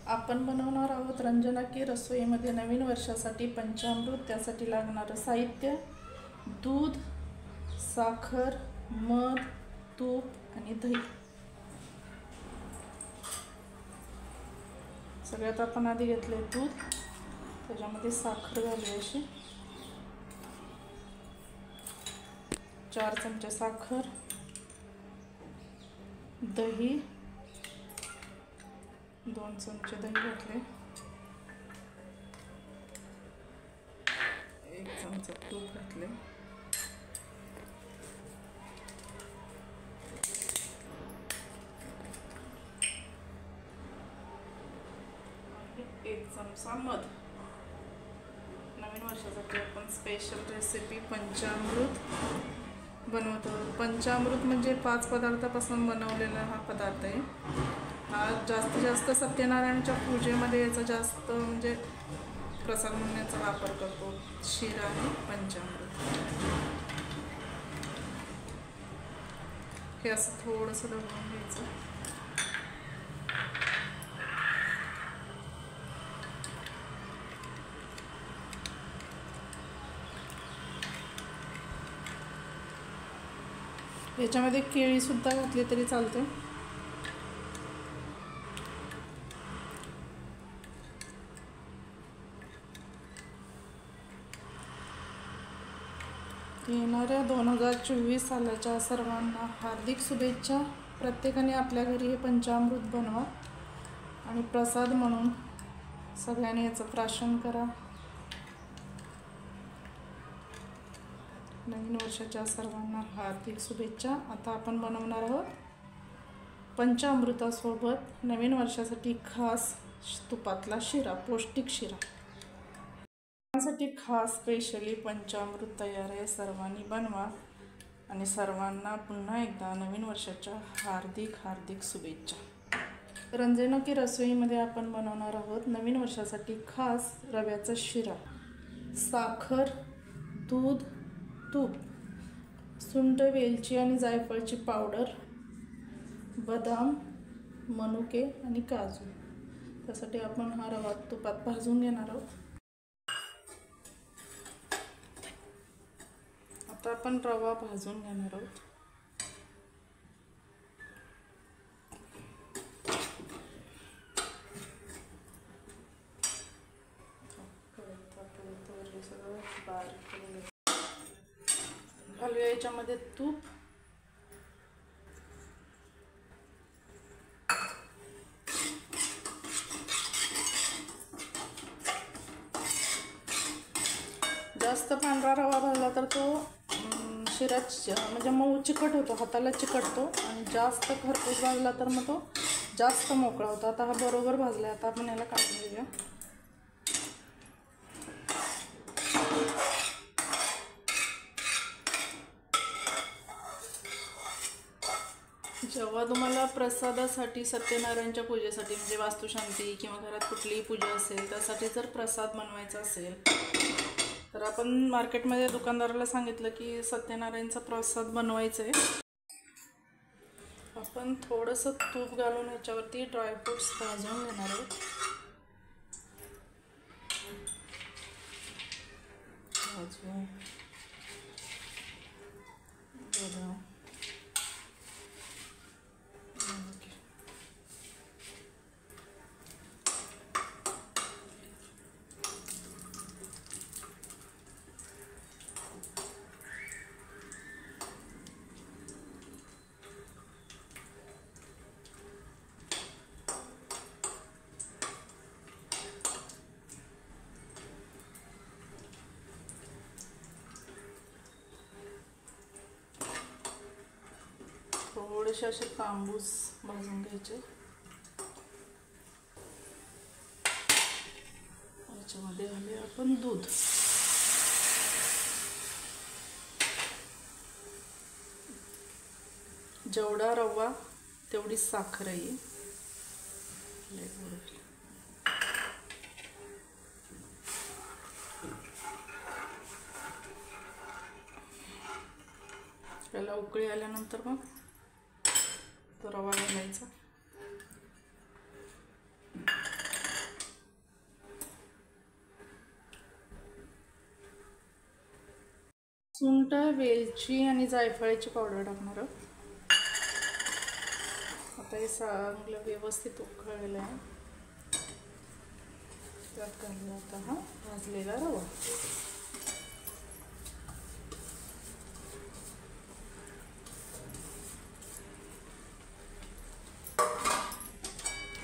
आपण बनवणार आहोत रंजना की रसोईमध्ये नवीन वर्षासाठी पंचामृत। त्यासाठी लागणारं साहित्य दूध, साखर, मध, तूप आणि दही। सगळ्यात आपण आधी घेतले दूध, त्याच्यामध्ये साखर घालूया अशी 4 चमचे साखर, दही 2 चमचे दही घातले, 1 चमचा तूप घातले, आणि 1 चमचा मध। नवीन वर्षासाठी आपण स्पेशल रेसिपी पंचामृत बनवतो। पंचामृत म्हणजे 5 पदार्थापासून बनवलेला हा पदार्थ आहे। हा जास्तीत जास्त सत्यनारायणच्या पूजेमध्ये याचा जास्त म्हणजे प्रसाद म्हणून याचा वापर करतो, शिरा आणि पंचामृत। हे असं थोडंसं ढवळून घ्यायचं। याच्यामध्ये केळी सुद्धा घातली तरी चालते। येणाऱ्या 2024 सालाच्या सर्वांना हार्दिक शुभेच्छा। प्रत्येकाने आपल्या घरी हे पंचामृत बनवा आणि प्रसाद म्हणून सगळ्यांनी याचं प्राशन करा। नवीन वर्षाच्या सर्वांना हार्दिक शुभेच्छा। आता आपण बनवणार आहोत पंचामृतासोबत नवीन वर्षासाठी खास तुपातला शिरा, पौष्टिक शिरा। त्यासाठी खास स्पेशली पंचामृत तयार आहे। सर्वांनी बनवा आणि सर्वांना पुन्हा एकदा नवीन वर्षाच्या हार्दिक हार्दिक शुभेच्छा। रंजना की रसोईमध्ये आपण बनवणार आहोत नवीन वर्षासाठी खास रव्याचा शिरा। साखर, दूध, तूप, सुंठ, वेलची आणि जायफळची पावडर, बदाम, मनुके आणि काजू। त्यासाठी आपण हा रवा तुपात भाजून घेणार आहोत। आता आपण रवा भाजून घेणार आहोत। घालूया याच्यामध्ये तूप, जास्त पांढरा रवा भाजला तर तो शिरा म्हणजे मऊ चिकट होतो, हाताला चिकटतो, आणि जास्त खरपूस भाजला तर मग तो जास्त मोकळा होतो। आता हा बरोबर भाजला। आता आपण याला काढून घेऊया। जेव्हा तुम्हाला प्रसादासाठी सत्यनारायणच्या पूजेसाठी म्हणजे वास्तुशांती किंवा घरात कुठलीही पूजा असेल त्यासाठी जर प्रसाद बनवायचा असेल तर आपण मार्केटमध्ये दुकानदाराला सांगितलं की सत्यनारायणचा प्रसाद बनवायचा आहे। आपण थोडंसं तूप घालून ह्याच्यावरती ड्रायफ्रूट्स भाजून घेणार आहोत। काजू, बदाम, थोडेसे असे तांबूस भाजून घ्यायचे। याच्यामध्ये घालूया आपण दूध, जेवढा रवा तेवढी साखर आहे। त्याला उकळी आल्यानंतर मग तो रवा घालायचा। सुंठ, वेलची आणि जायफळाची पावडर टाकणार आहोत. आता हे चांगलं व्यवस्थित उकळलेलं आहे. त्यात घालूया आता हा भाजलेला रवा.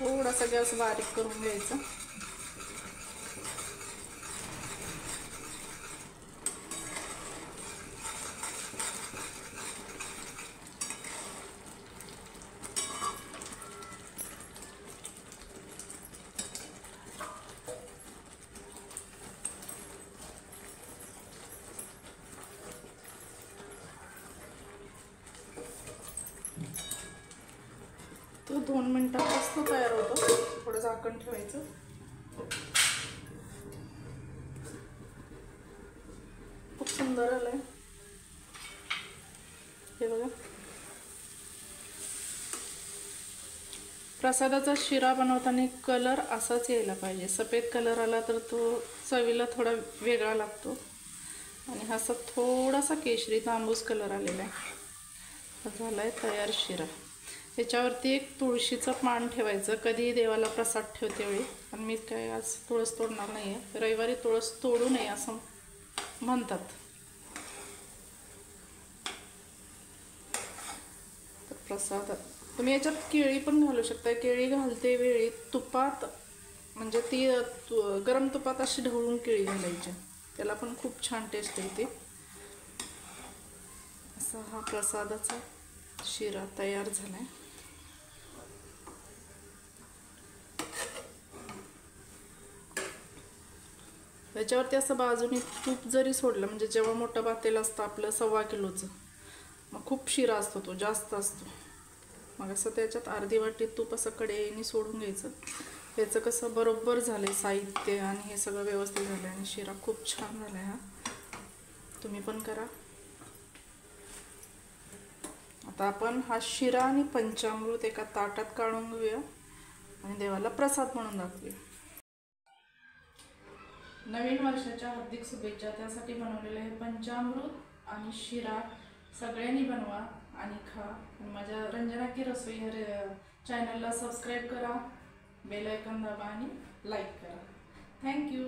थोडासा गॅस बारीक करून घ्यायचा. तो 2 मिनिटात मस्त तयार होतो. थोडं झाकण ठेवायचं. खूप सुंदर आलंय हे बघा. प्रसादाचा शिरा बनवताना कलर असाच यायला पाहिजे. सफेद कलर आला तर तो चवीला थोडा वेगळा लागतो आणि हा असा थोडासा केशरी तांबूस कलर आलेला आहे. झाला आहे तयार शिरा. त्याच्यावरती एक तुळशीचं पान ठेवायचं. कधीही देवाला प्रसाद ठेवते वेळी. पण मी काय आज तुळस तोडणार नाही आहे. रविवारी तुळस तोडू नये असं म्हणतात. तर प्रसाद तुम्ही याच्यात केळी पण घालू शकता. केळी घालते वेळी तुपात म्हणजे ती गरम तुपात अशी ढवळून केळी घालायची. त्याला पण खूप छान टेस्ट येते. असा हा प्रसादाचा शिरा तयार झालाय. त्याच्यावरती असं बाजूने तूप जरी सोडलं म्हणजे जेव्हा मोठं पातेल असतं आपलं 1.25 किलोचं, मग खूप शिरा असतो तो, जास्त असतो. मग असं त्याच्यात अर्धी वाटी तूप असं कडेने सोडून घ्यायचं. याचं कसं बरोबर झालंय साहित्य आणि हे सगळं व्यवस्थित झालंय आणि शिरा खूप छान झालाय हा. तुम्ही पण करा. आता आपण हा शिरा आणि पंचामृत एका ताटात काढून घेऊया आणि देवाला प्रसाद म्हणून दाखवूया. नवीन वर्षाच्या हार्दिक शुभेच्छा. त्यासाठी बनवलेलं आहे पंचामृत आणि शिरा. सगळ्यांनी बनवा आणि खा. माझ्या रंजना की रसोई ह्या चॅनलला सबस्क्राईब करा, बेल आयकॉन दाबा आणि लाईक करा. थँक्यू.